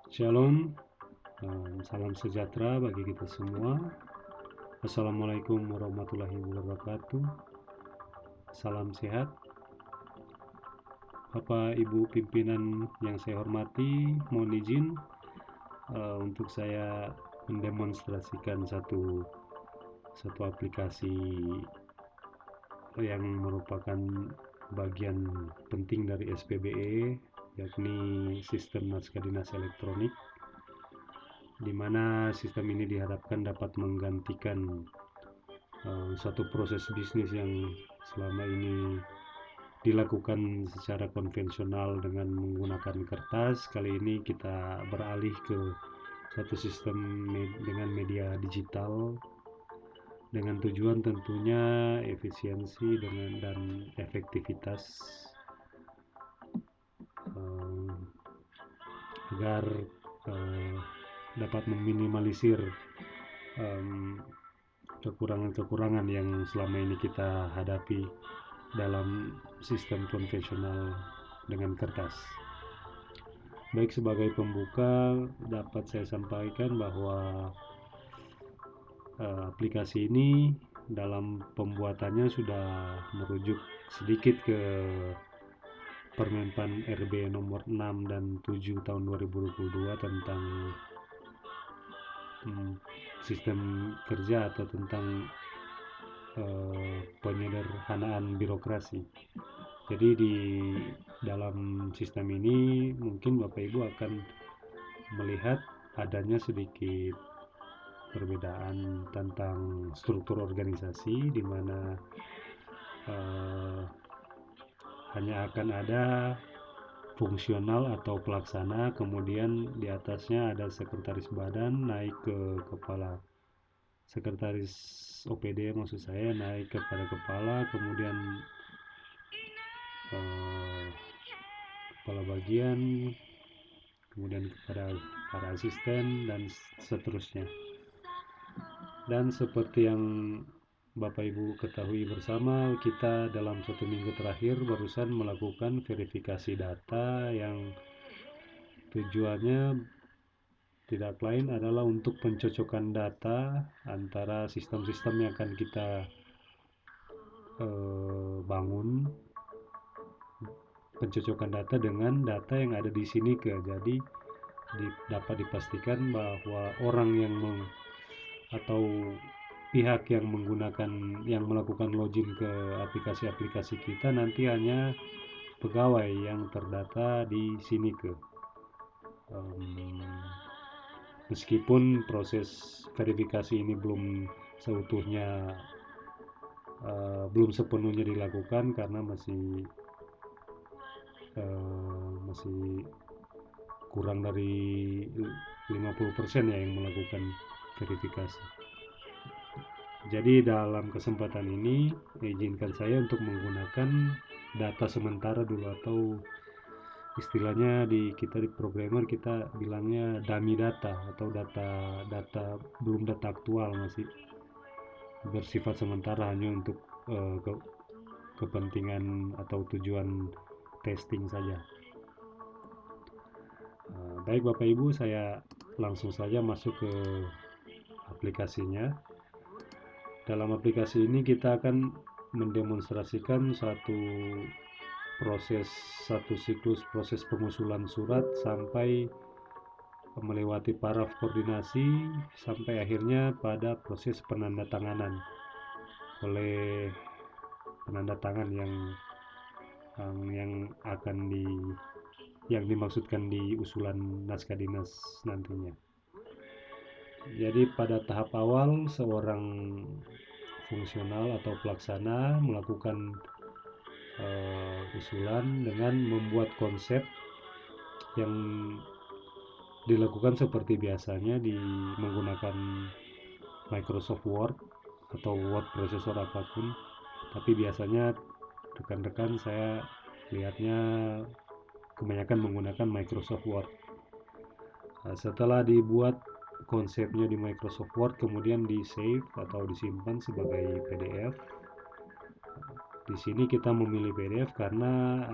Shalom, salam sejahtera bagi kita semua. Assalamualaikum warahmatullahi wabarakatuh. Salam sehat. Bapak Ibu pimpinan yang saya hormati, mohon izin untuk saya mendemonstrasikan satu aplikasi yang merupakan bagian penting dari SPBE, yakni Sistem Naskah Dinas Elektronik, di mana sistem ini diharapkan dapat menggantikan suatu proses bisnis yang selama ini dilakukan secara konvensional dengan menggunakan kertas. Kali ini kita beralih ke satu sistem dengan media digital, dengan tujuan tentunya efisiensi dan efektivitas, agar dapat meminimalisir kekurangan-kekurangan yang selama ini kita hadapi dalam sistem konvensional dengan kertas. Baik, sebagai pembuka dapat saya sampaikan bahwa aplikasi ini dalam pembuatannya sudah merujuk sedikit ke Permenpan RB nomor 6 dan 7 tahun 2022 tentang sistem kerja atau tentang penyederhanaan birokrasi. Jadi di dalam sistem ini mungkin Bapak Ibu akan melihat adanya sedikit perbedaan tentang struktur organisasi, di mana hanya akan ada fungsional atau pelaksana, kemudian di atasnya ada sekretaris badan naik ke kepala, sekretaris OPD maksud saya naik kepada kepala, kemudian kepala bagian, kemudian kepada para asisten dan seterusnya. Dan seperti yang Bapak Ibu ketahui bersama, kita dalam 1 minggu terakhir barusan melakukan verifikasi data yang tujuannya tidak lain adalah untuk pencocokan data antara sistem-sistem yang akan kita bangun, pencocokan data dengan data yang ada di sini jadi dapat dipastikan bahwa orang yang atau pihak yang melakukan login ke aplikasi-aplikasi kita nanti hanya pegawai yang terdata di sini meskipun proses verifikasi ini belum sepenuhnya dilakukan karena masih kurang dari 50% ya yang melakukan verifikasi. Jadi dalam kesempatan ini izinkan saya untuk menggunakan data sementara dulu, atau istilahnya di programmer kita bilangnya dummy data, atau data belum data aktual, masih bersifat sementara hanya untuk kepentingan atau tujuan testing saja. Baik Bapak Ibu, saya langsung saja masuk ke aplikasinya. Dalam aplikasi ini kita akan mendemonstrasikan satu siklus proses pengusulan surat sampai melewati paraf koordinasi sampai akhirnya pada proses penandatanganan oleh penanda tangan yang dimaksudkan di usulan naskah dinas nantinya. Jadi pada tahap awal seorang fungsional atau pelaksana melakukan usulan dengan membuat konsep yang dilakukan seperti biasanya menggunakan Microsoft Word atau word processor apapun, tapi biasanya rekan-rekan saya lihatnya kebanyakan menggunakan Microsoft Word. Setelah dibuat konsepnya di Microsoft Word, kemudian di save atau disimpan sebagai PDF. Di sini kita memilih PDF karena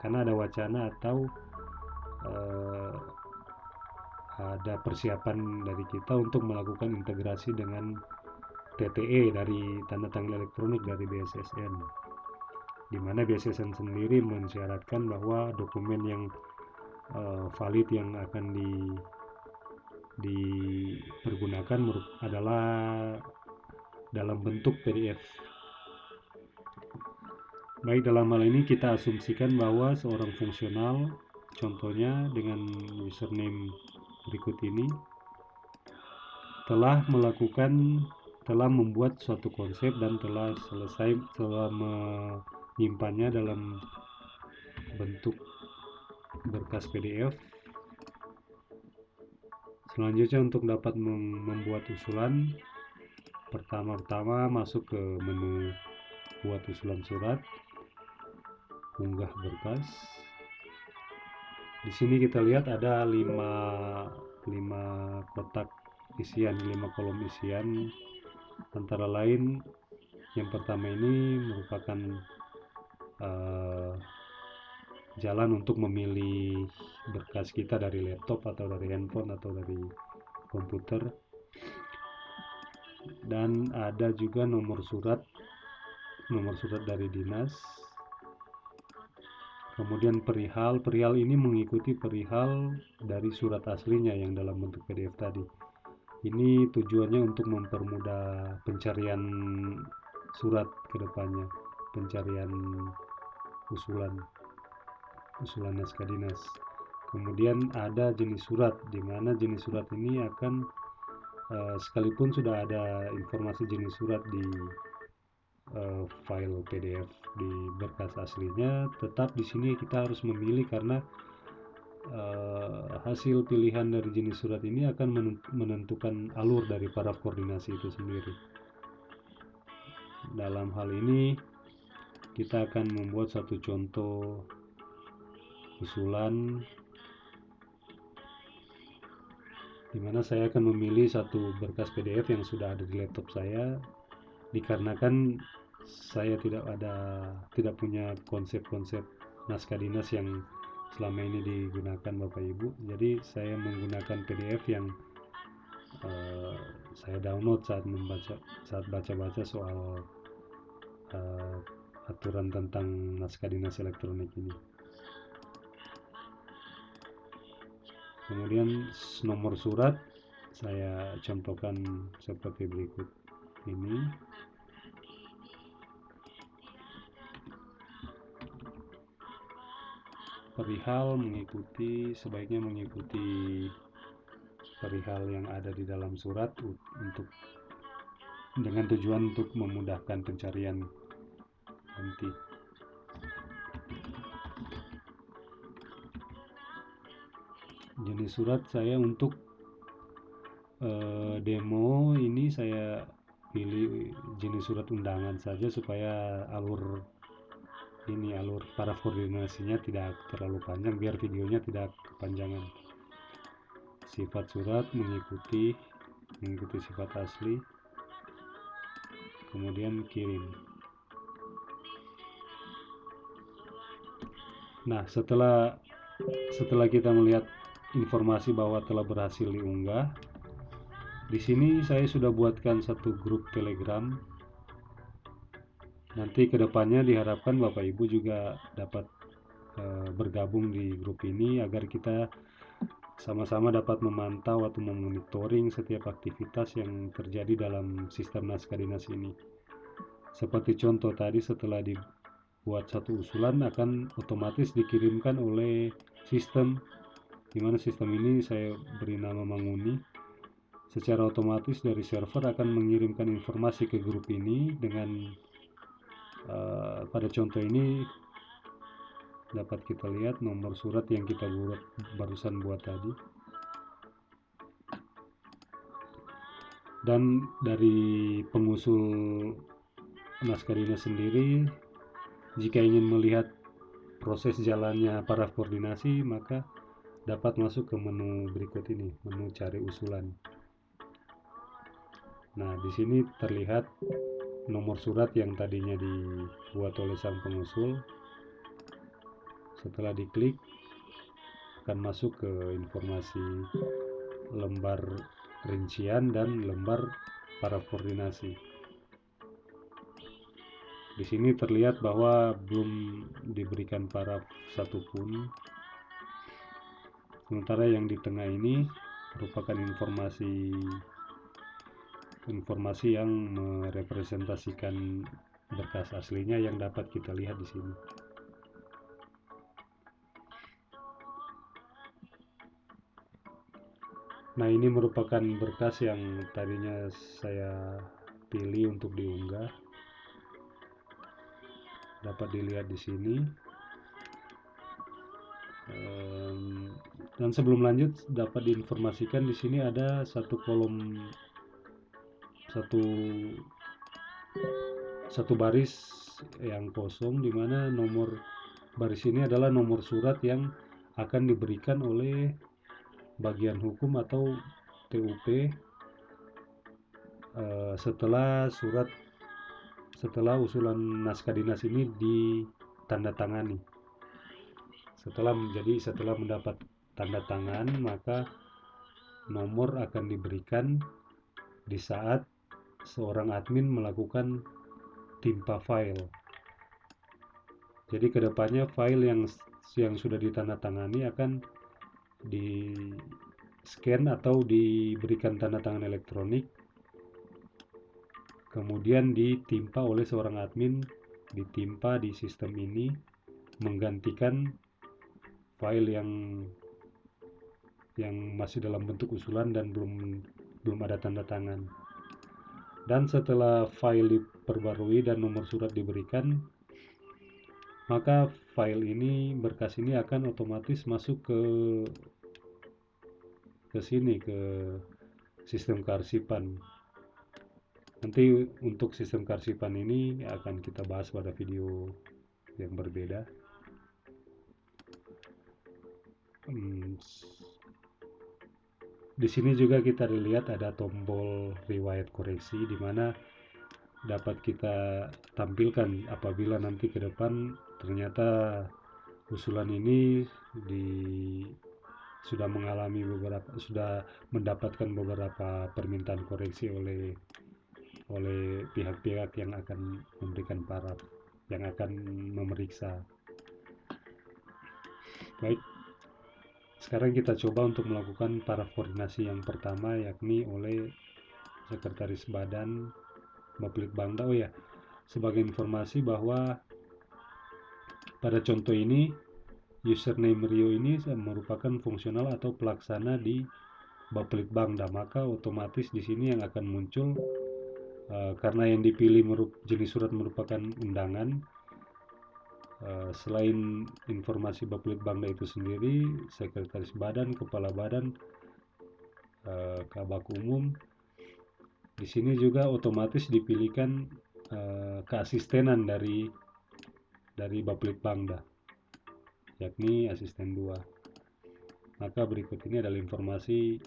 ada wacana atau ada persiapan dari kita untuk melakukan integrasi dengan TTE dari tanda tangan elektronik dari BSSN, di mana BSSN sendiri mensyaratkan bahwa dokumen yang valid yang akan dipergunakan adalah dalam bentuk PDF. Baik, dalam hal ini kita asumsikan bahwa seorang fungsional, contohnya dengan username berikut ini, telah membuat suatu konsep dan telah menyimpannya dalam bentuk berkas PDF. Selanjutnya, untuk dapat membuat usulan, pertama-tama masuk ke menu buat usulan surat, unggah berkas. Di sini kita lihat ada 5 kotak isian, 5 kolom isian. Antara lain, yang pertama ini merupakan jalan untuk memilih berkas kita dari laptop atau dari handphone atau dari komputer. Dan ada juga nomor surat dari dinas. Kemudian perihal ini mengikuti perihal dari surat aslinya yang dalam bentuk PDF tadi. Ini tujuannya untuk mempermudah pencarian surat ke depannya, pencarian usulan naskah dinas. Kemudian ada jenis surat, di mana jenis surat ini akan sekalipun sudah ada informasi jenis surat di file PDF di berkas aslinya, tetap di sini kita harus memilih karena hasil pilihan dari jenis surat ini akan menentukan alur dari paraf koordinasi itu sendiri. Dalam hal ini kita akan membuat satu contoh usulan, di mana saya akan memilih satu berkas PDF yang sudah ada di laptop saya, dikarenakan saya tidak punya konsep-konsep naskah dinas yang selama ini digunakan Bapak Ibu. Jadi saya menggunakan PDF yang saya download saat baca-baca soal aturan tentang naskah dinas elektronik ini. Kemudian nomor surat saya contohkan seperti berikut ini. Perihal sebaiknya mengikuti perihal yang ada di dalam surat dengan tujuan untuk memudahkan pencarian nanti. Jenis surat saya untuk demo ini saya pilih jenis surat undangan saja supaya alur paraf koordinasinya tidak terlalu panjang, biar videonya tidak kepanjangan. Sifat surat mengikuti sifat asli, kemudian kirim. Nah, setelah kita melihat informasi bahwa telah berhasil diunggah, di sini saya sudah buatkan satu grup Telegram. Nanti kedepannya diharapkan Bapak Ibu juga dapat bergabung di grup ini agar kita sama-sama dapat memantau atau memonitoring setiap aktivitas yang terjadi dalam sistem naskah dinas ini. Seperti contoh tadi, setelah dibuat satu usulan akan otomatis dikirimkan oleh sistem, di mana sistem ini saya beri nama Manguni. Secara otomatis dari server akan mengirimkan informasi ke grup ini dengan pada contoh ini dapat kita lihat nomor surat yang kita barusan buat tadi. Dan dari pengusul naskah dinas sendiri, jika ingin melihat proses jalannya paraf koordinasi, maka dapat masuk ke menu berikut ini, menu cari usulan. Nah, di sini terlihat nomor surat yang tadinya dibuat oleh sang pengusul. Setelah diklik akan masuk ke informasi lembar rincian dan lembar paraf koordinasi. Di sini terlihat bahwa belum diberikan paraf satupun, sementara yang di tengah ini merupakan informasi yang merepresentasikan berkas aslinya yang dapat kita lihat di sini. Nah, ini merupakan berkas yang tadinya saya pilih untuk diunggah. Dapat dilihat di sini. Dan sebelum lanjut, dapat diinformasikan di sini ada satu baris yang kosong, di mana nomor baris ini adalah nomor surat yang akan diberikan oleh bagian hukum atau TUP setelah usulan naskah dinas ini ditandatangani. Setelah mendapat tanda tangan, maka nomor akan diberikan di saat seorang admin melakukan timpa file. Jadi kedepannya file yang sudah ditandatangani akan di scan atau diberikan tanda tangan elektronik, kemudian ditimpa oleh seorang admin, ditimpa di sistem ini, menggantikan file yang masih dalam bentuk usulan dan belum ada tanda tangan. Dan setelah file diperbarui dan nomor surat diberikan, maka berkas ini akan otomatis masuk ke sini, ke sistem kearsipan. Nanti untuk sistem kearsipan ini akan kita bahas pada video yang berbeda. Di sini juga kita lihat ada tombol riwayat koreksi, di mana dapat kita tampilkan apabila nanti ke depan ternyata usulan ini sudah mendapatkan beberapa permintaan koreksi oleh pihak-pihak yang akan memberikan paraf, yang akan memeriksa. Baik, sekarang kita coba untuk melakukan paraf koordinasi yang pertama, yakni oleh Sekretaris Badan Bapelitbangda. Oh ya, sebagai informasi bahwa pada contoh ini username Rio ini merupakan fungsional atau pelaksana di Bapelitbangda, maka otomatis di sini yang akan muncul karena yang dipilih jenis surat merupakan undangan. Selain informasi Bapelitbangda itu sendiri, Sekretaris Badan, Kepala Badan, Kabak Umum, di sini juga otomatis dipilihkan keasistenan dari Bapelitbangda, yakni asisten 2. Maka berikut ini adalah informasi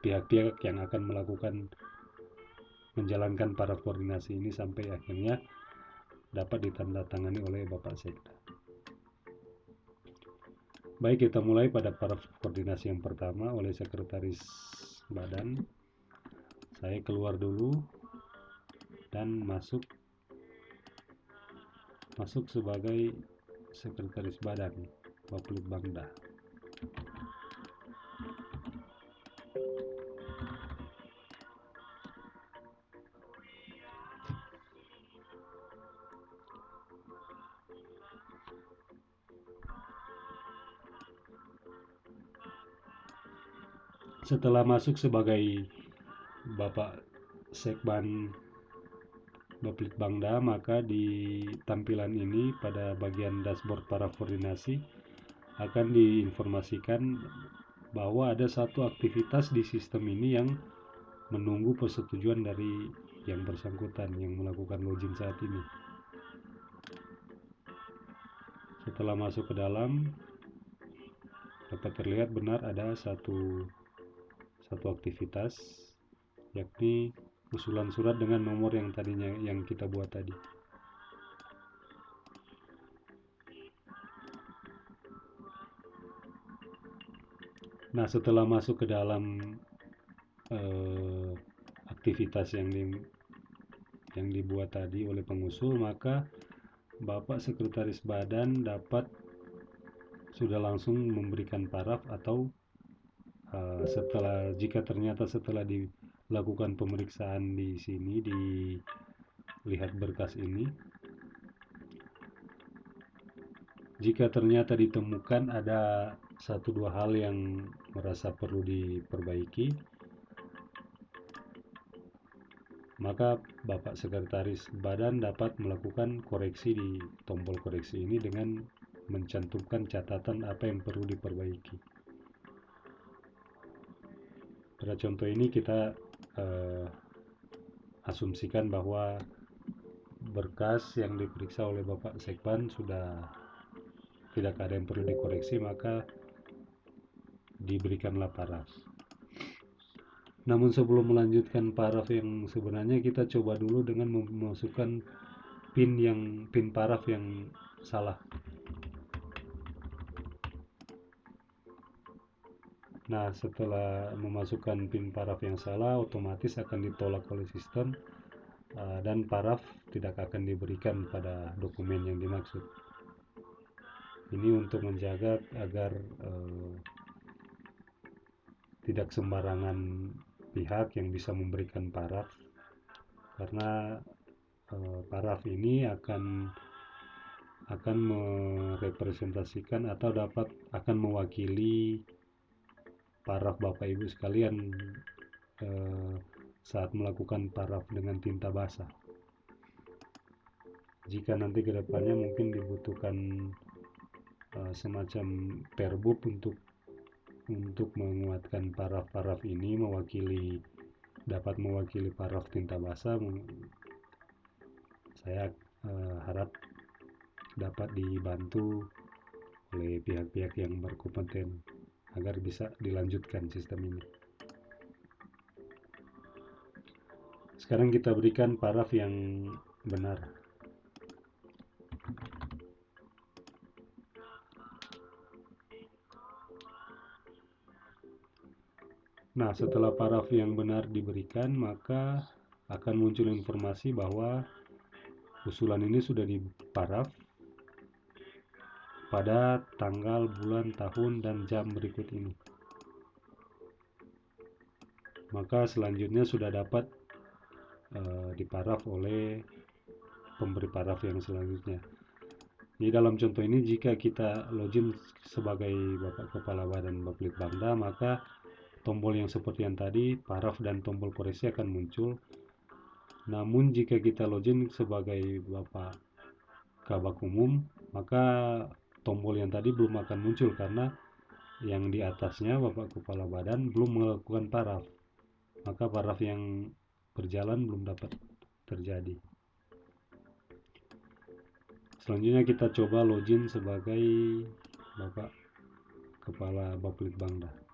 pihak-pihak yang akan menjalankan paraf koordinasi ini sampai akhirnya dapat ditandatangani oleh Bapak Sekda. Baik, kita mulai pada paraf koordinasi yang pertama oleh Sekretaris Badan. Saya keluar dulu dan masuk sebagai Sekretaris Badan Bapelitbangda. Setelah masuk sebagai Bapak Sekban Bapelitbangda, maka di tampilan ini pada bagian dashboard paraf koordinasi akan diinformasikan bahwa ada satu aktivitas di sistem ini yang menunggu persetujuan dari yang bersangkutan yang melakukan login saat ini. Setelah masuk ke dalam, dapat terlihat benar ada satu aktivitas, yakni usulan surat dengan nomor yang kita buat tadi. Nah, setelah masuk ke dalam aktivitas yang dibuat tadi oleh pengusul, maka Bapak Sekretaris Badan dapat sudah langsung memberikan paraf atau jika ternyata setelah dilakukan pemeriksaan di sini, dilihat berkas ini, jika ternyata ditemukan ada satu dua hal yang merasa perlu diperbaiki, maka Bapak Sekretaris Badan dapat melakukan koreksi di tombol koreksi ini dengan mencantumkan catatan apa yang perlu diperbaiki. Pada contoh ini kita asumsikan bahwa berkas yang diperiksa oleh Bapak Sekban sudah tidak ada yang perlu dikoreksi, maka diberikanlah paraf. Namun sebelum melanjutkan paraf yang sebenarnya, kita coba dulu dengan memasukkan pin paraf yang salah. Nah, setelah memasukkan pin paraf yang salah, otomatis akan ditolak oleh sistem dan paraf tidak akan diberikan pada dokumen yang dimaksud. Ini untuk menjaga agar tidak sembarangan pihak yang bisa memberikan paraf, karena paraf ini akan merepresentasikan atau akan mewakili paraf Bapak Ibu sekalian saat melakukan paraf dengan tinta basah. Jika nanti kedepannya mungkin dibutuhkan semacam perbub untuk menguatkan paraf-paraf ini dapat mewakili paraf tinta basah, saya harap dapat dibantu oleh pihak-pihak yang berkompeten agar bisa dilanjutkan sistem ini. Sekarang kita berikan paraf yang benar. Nah, setelah paraf yang benar diberikan, maka akan muncul informasi bahwa usulan ini sudah diparaf pada tanggal, bulan, tahun, dan jam berikut ini. Maka selanjutnya sudah dapat diparaf oleh pemberi paraf yang selanjutnya. Di dalam contoh ini, jika kita login sebagai Bapak Kepala Badan Bapelitbangda, maka tombol yang seperti yang tadi, paraf dan tombol koreksi akan muncul. Namun jika kita login sebagai Bapak Kabak Umum, maka tombol yang tadi belum akan muncul karena yang di atasnya Bapak Kepala Badan belum melakukan paraf. Maka paraf yang berjalan belum dapat terjadi. Selanjutnya kita coba login sebagai Bapak Kepala Bapelitbangda.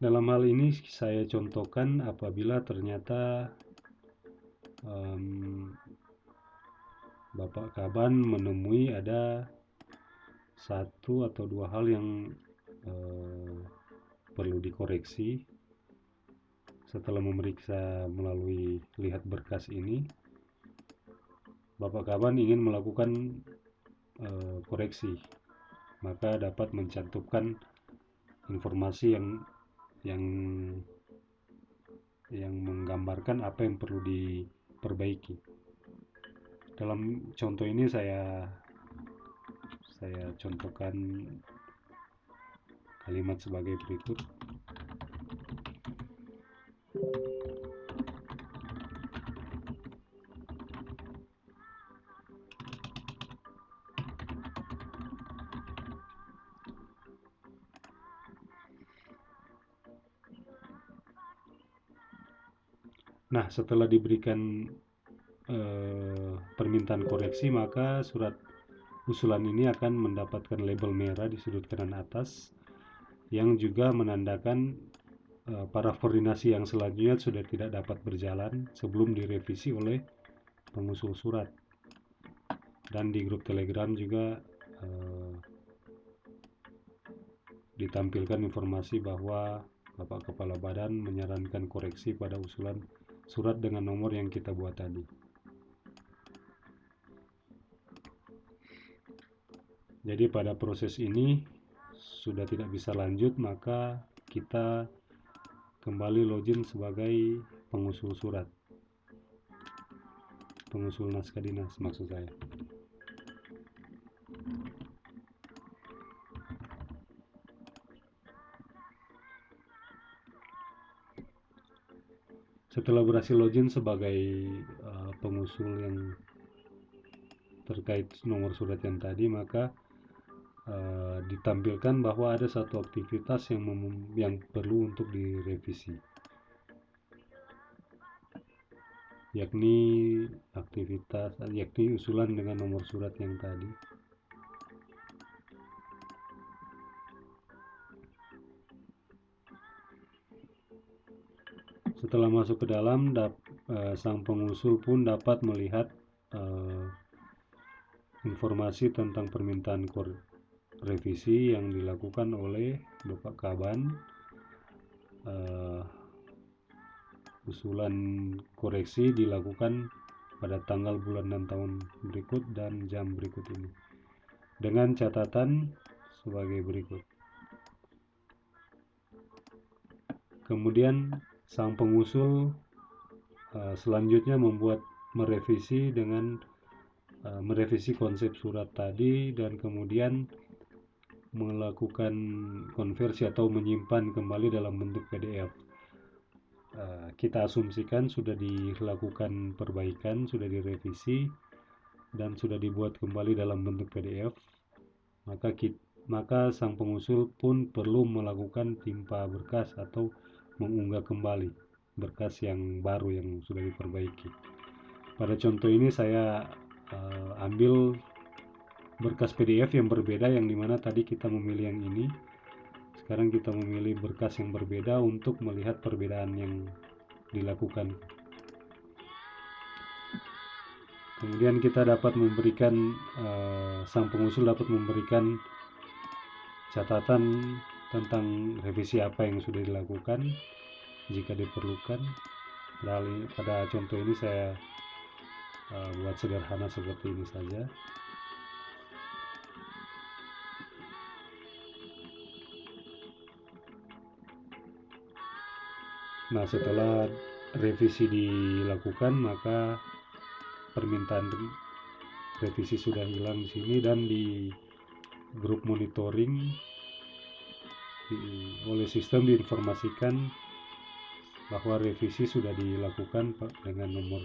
Dalam hal ini saya contohkan apabila ternyata Bapak Kaban menemui ada satu atau dua hal yang perlu dikoreksi setelah memeriksa melalui lihat berkas ini. Bapak Kaban ingin melakukan koreksi, maka dapat mencantumkan informasi yang menggambarkan apa yang perlu diperbaiki. Dalam contoh ini saya contohkan kalimat sebagai berikut. Nah, setelah diberikan permintaan koreksi, maka surat usulan ini akan mendapatkan label merah di sudut kanan atas yang juga menandakan para koordinasi yang selanjutnya sudah tidak dapat berjalan sebelum direvisi oleh pengusul surat. Dan di grup Telegram juga ditampilkan informasi bahwa Bapak Kepala Badan menyarankan koreksi pada usulan surat dengan nomor yang kita buat tadi. Jadi pada proses ini sudah tidak bisa lanjut, maka kita kembali login sebagai pengusul surat, pengusul naskah dinas maksud saya. Setelah berhasil login sebagai pengusul yang terkait nomor surat yang tadi, maka ditampilkan bahwa ada satu aktivitas yang perlu untuk direvisi, yakni usulan dengan nomor surat yang tadi. Setelah masuk ke dalam, sang pengusul pun dapat melihat informasi tentang permintaan revisi yang dilakukan oleh Bapak Kaban. Usulan koreksi dilakukan pada tanggal, bulan, dan tahun berikut dan jam berikut ini, dengan catatan sebagai berikut. Kemudian sang pengusul selanjutnya merevisi konsep surat tadi, dan kemudian melakukan konversi atau menyimpan kembali dalam bentuk PDF. Kita asumsikan sudah dilakukan perbaikan, sudah direvisi, dan sudah dibuat kembali dalam bentuk PDF. Maka sang pengusul pun perlu melakukan timpa berkas atau mengunggah kembali berkas yang baru yang sudah diperbaiki. Pada contoh ini saya ambil berkas PDF yang berbeda, yang dimana tadi kita memilih yang ini. Sekarang kita memilih berkas yang berbeda untuk melihat perbedaan yang dilakukan. Kemudian kita dapat memberikan, sang pengusul dapat memberikan catatan tentang revisi apa yang sudah dilakukan jika diperlukan. Pada contoh ini saya buat sederhana seperti ini saja. Nah, setelah revisi dilakukan, maka permintaan revisi sudah hilang di sini, dan di grup monitoring oleh sistem diinformasikan bahwa revisi sudah dilakukan dengan nomor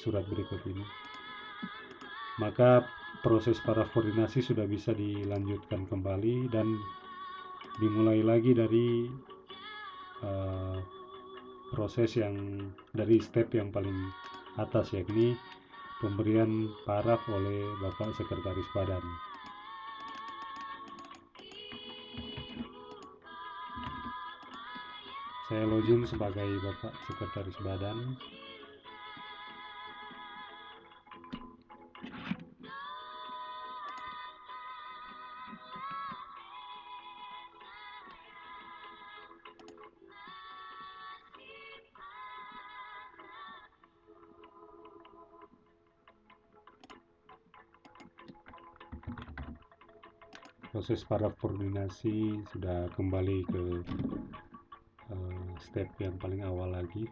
surat berikut ini. Maka proses paraf koordinasi sudah bisa dilanjutkan kembali dan dimulai lagi dari proses yang dari step yang paling atas, yakni pemberian paraf oleh Bapak Sekretaris Badan. Saya login sebagai Bapak Sekretaris Badan. Proses paraf koordinasi sudah kembali ke step yang paling awal lagi.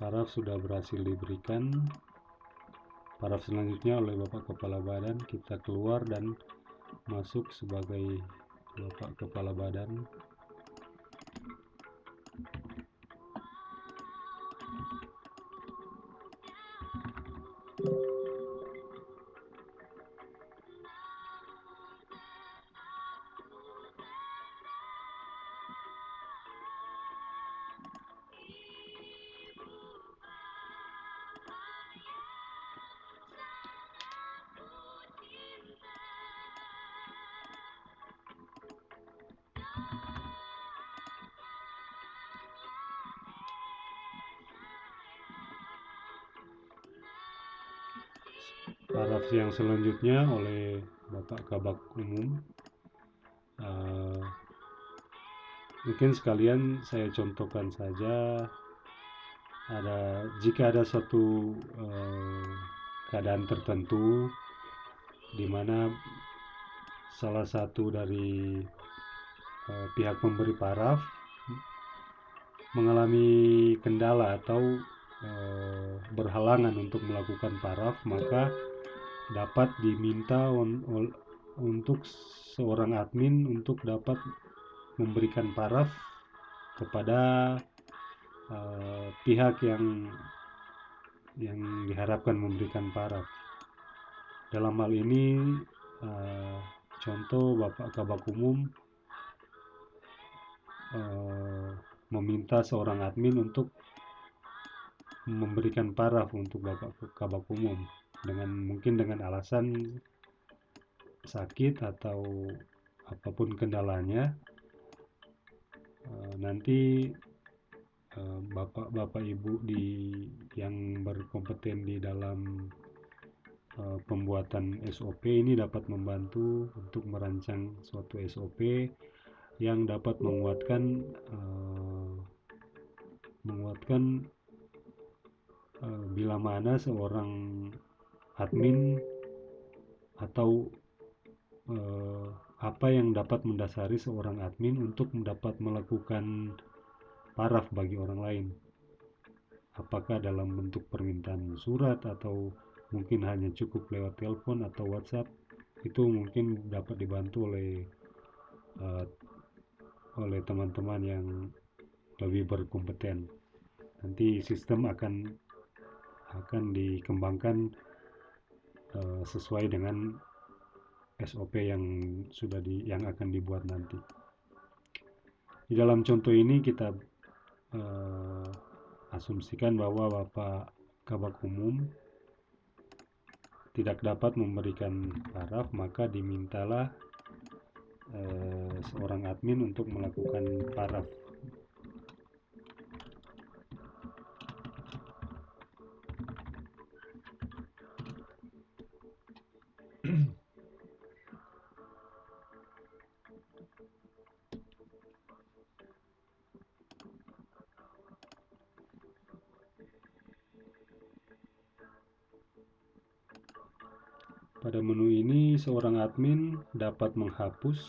Paraf sudah berhasil diberikan. Paraf selanjutnya oleh Bapak Kepala Badan, kita keluar dan masuk sebagai Bapak Kepala Badan. paraf yang selanjutnya oleh Bapak Kabak Umum. Uh, Mungkin sekalian saya contohkan saja, jika ada satu keadaan tertentu di mana salah satu dari pihak pemberi paraf mengalami kendala atau berhalangan untuk melakukan paraf, maka dapat diminta untuk seorang admin untuk dapat memberikan paraf kepada pihak yang diharapkan memberikan paraf. Dalam hal ini contoh Bapak Kabak Umum meminta seorang admin untuk memberikan paraf untuk Bapak Kabak Umum mungkin dengan alasan sakit atau apapun kendalanya. Nanti bapak-bapak ibu yang berkompeten di dalam pembuatan SOP ini dapat membantu untuk merancang suatu SOP yang dapat menguatkan bila mana seorang admin atau apa yang dapat mendasari seorang admin untuk dapat melakukan paraf bagi orang lain, apakah dalam bentuk permintaan surat atau mungkin hanya cukup lewat telepon atau WhatsApp. Itu mungkin dapat dibantu oleh teman-teman yang lebih berkompeten. Nanti sistem akan dikembangkan sesuai dengan SOP yang akan dibuat nanti. Di dalam contoh ini kita asumsikan bahwa Bapak Kabak Umum tidak dapat memberikan paraf, maka dimintalah seorang admin untuk melakukan paraf. Pada menu ini seorang admin dapat menghapus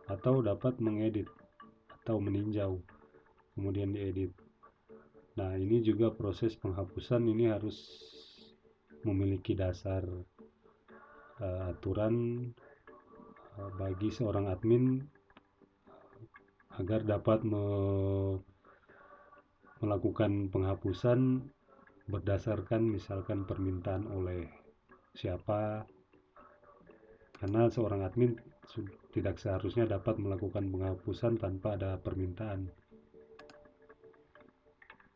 atau dapat mengedit atau meninjau kemudian diedit. Nah, ini juga proses penghapusan ini harus memiliki dasar aturan bagi seorang admin agar dapat melakukan penghapusan berdasarkan misalkan permintaan oleh siapa, karena seorang admin tidak seharusnya dapat melakukan penghapusan tanpa ada permintaan.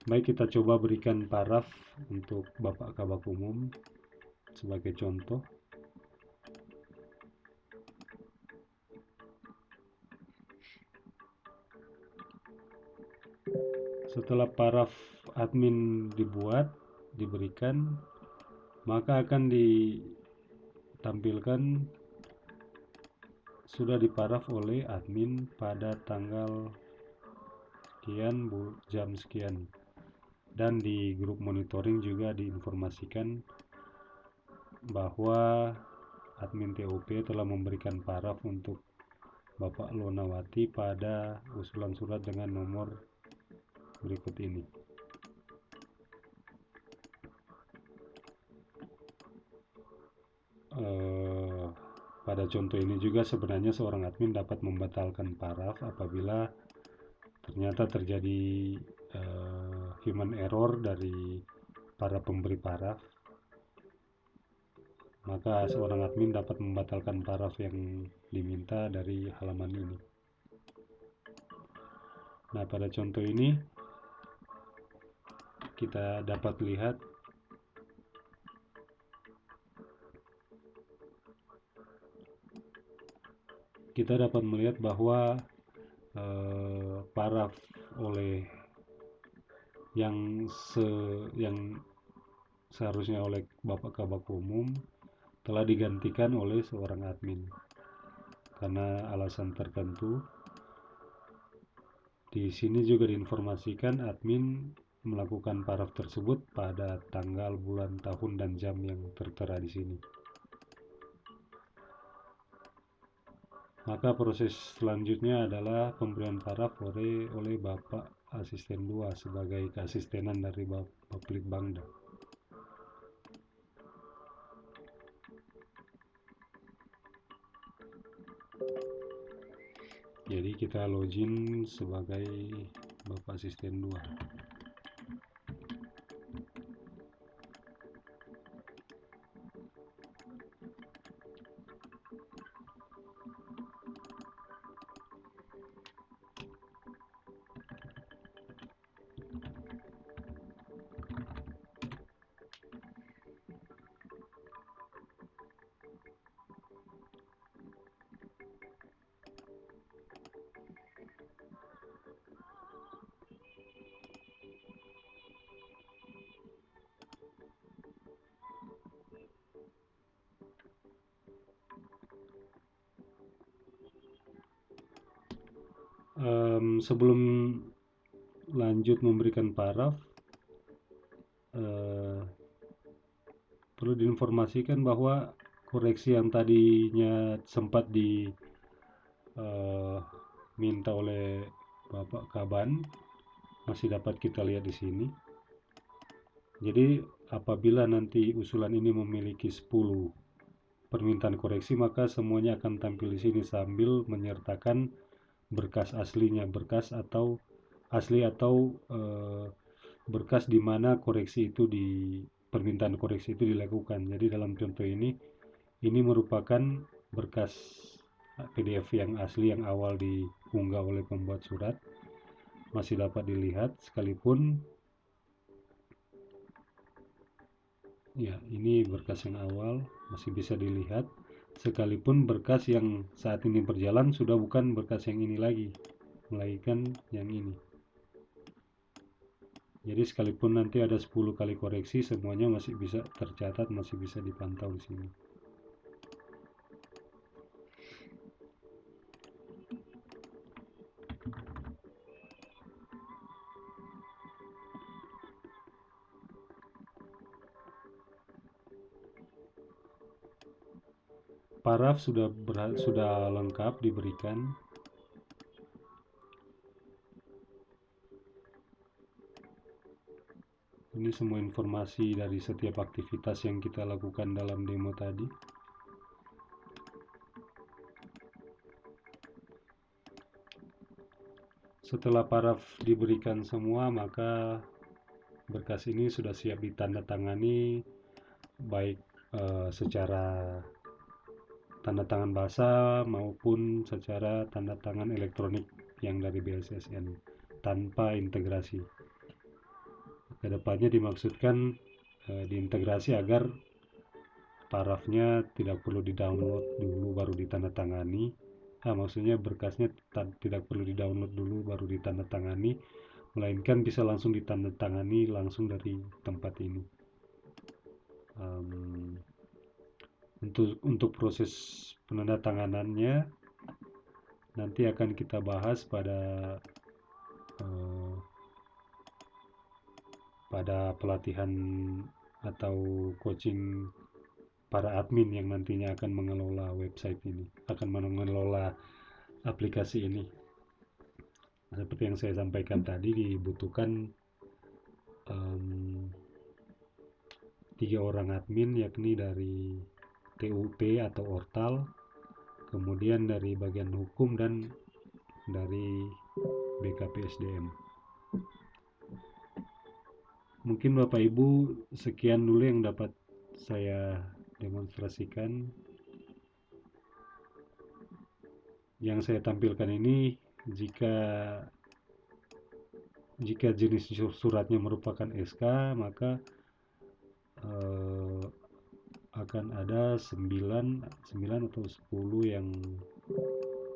Baik, kita coba berikan paraf untuk Bapak Kabak Umum sebagai contoh. Setelah paraf admin diberikan, maka akan ditampilkan sudah diparaf oleh admin pada tanggal sekian, jam sekian. Dan di grup monitoring juga diinformasikan bahwa admin TOP telah memberikan paraf untuk Bapak Lonawati pada usulan surat dengan nomor berikut ini. Pada contoh ini juga sebenarnya seorang admin dapat membatalkan paraf apabila ternyata terjadi human error dari para pemberi paraf, maka seorang admin dapat membatalkan paraf yang diminta dari halaman ini. Nah, pada contoh ini kita dapat lihat melihat bahwa paraf oleh yang seharusnya oleh Bapak Kabak Umum telah digantikan oleh seorang admin karena alasan tertentu. Di sini juga diinformasikan admin melakukan paraf tersebut pada tanggal, bulan, tahun, dan jam yang tertera di sini. Maka proses selanjutnya adalah pemberian paraf oleh Bapak Asisten 2 sebagai keasistenan dari Bapak Litbangda. Jadi kita login sebagai Bapak Asisten 2. Sebelum lanjut memberikan paraf, eh, perlu diinformasikan bahwa koreksi yang tadinya sempat diminta oleh Bapak Kaban masih dapat kita lihat di sini. Jadi apabila nanti usulan ini memiliki 10 permintaan koreksi, maka semuanya akan tampil di sini sambil menyertakan berkas aslinya, berkas atau asli atau berkas di mana koreksi itu permintaan koreksi itu dilakukan. Jadi dalam contoh ini merupakan berkas PDF yang asli yang awal diunggah oleh pembuat surat, masih dapat dilihat sekalipun ya, ini berkas yang awal masih bisa dilihat sekalipun berkas yang saat ini berjalan sudah bukan berkas yang ini lagi, melainkan yang ini. Jadi sekalipun nanti ada 10 kali koreksi, semuanya masih bisa tercatat, masih bisa dipantau di sini. Paraf sudah lengkap diberikan. Ini semua informasi dari setiap aktivitas yang kita lakukan dalam demo tadi. Setelah paraf diberikan semua, maka berkas ini sudah siap ditandatangani, baik secara tanda tangan basah maupun secara tanda tangan elektronik yang dari BSSN tanpa integrasi. Kedepannya dimaksudkan diintegrasi agar parafnya tidak perlu di-download dulu baru ditandatangani. Maksudnya berkasnya tidak perlu di-download dulu baru ditandatangani, melainkan bisa langsung ditandatangani langsung dari tempat ini. Untuk proses penandatanganannya nanti akan kita bahas pada pelatihan atau coaching para admin yang nantinya akan mengelola website ini, akan mengelola aplikasi ini. Seperti yang saya sampaikan tadi, dibutuhkan 3 orang admin, yakni dari TUP atau Ortal, kemudian dari bagian hukum dan dari BKPSDM. Mungkin Bapak Ibu sekian dulu yang dapat saya demonstrasikan. Yang saya tampilkan ini jika jenis suratnya merupakan SK, maka akan ada 9 atau 10 yang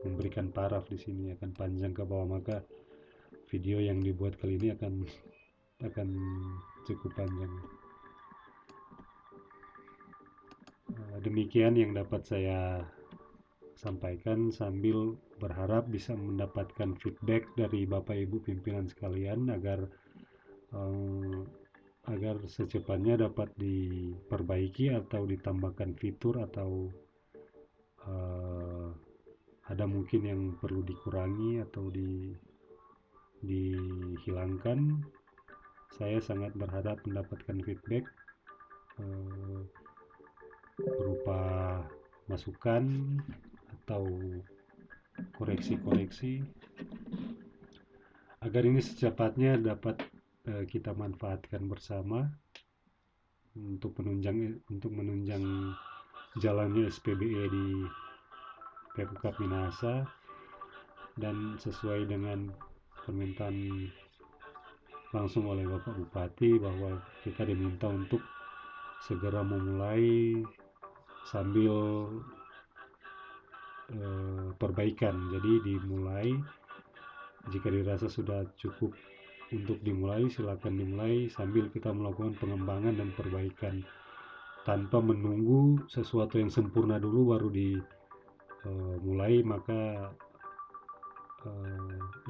memberikan paraf di sini, akan panjang ke bawah, maka video yang dibuat kali ini akan cukup panjang. Demikian yang dapat saya sampaikan, sambil berharap bisa mendapatkan feedback dari Bapak Ibu pimpinan sekalian agar eh, agar secepatnya dapat diperbaiki atau ditambahkan fitur, atau eh, ada mungkin yang perlu dikurangi atau dihilangkan. Saya sangat berharap mendapatkan feedback eh, berupa masukan atau koreksi-koreksi, agar ini secepatnya dapat kita manfaatkan bersama untuk menunjang jalannya SPBE di Pemkab Minahasa, dan sesuai dengan permintaan langsung oleh Bapak Bupati bahwa kita diminta untuk segera memulai sambil perbaikan. Jadi dimulai, jika dirasa sudah cukup untuk dimulai, silakan dimulai sambil kita melakukan pengembangan dan perbaikan, tanpa menunggu sesuatu yang sempurna dulu baru dimulai. Maka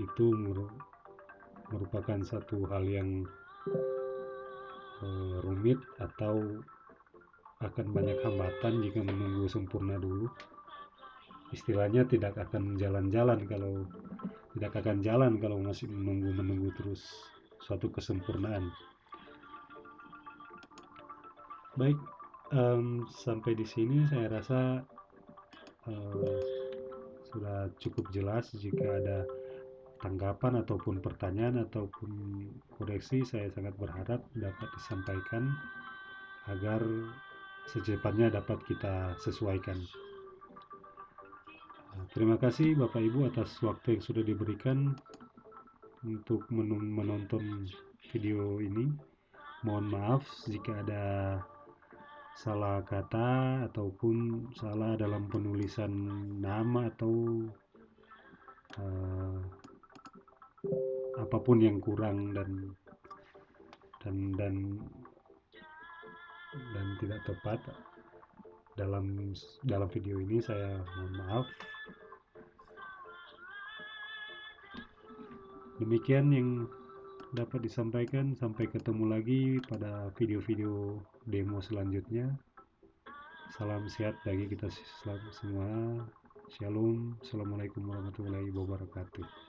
itu merupakan satu hal yang rumit, atau akan banyak hambatan jika menunggu sempurna dulu. Istilahnya tidak akan jalan kalau masih menunggu terus suatu kesempurnaan. Baik, sampai di sini saya rasa sudah cukup jelas. Jika ada tanggapan ataupun pertanyaan ataupun koreksi, saya sangat berharap dapat disampaikan agar secepatnya dapat kita sesuaikan. Terima kasih Bapak Ibu atas waktu yang sudah diberikan untuk menonton video ini. Mohon maaf jika ada salah kata ataupun salah dalam penulisan nama atau apapun yang kurang dan tidak tepat dalam video ini. Saya mohon maaf. Demikian yang dapat disampaikan. Sampai ketemu lagi pada video-video demo selanjutnya. Salam sehat bagi kita semua. Shalom. Assalamualaikum warahmatullahi wabarakatuh.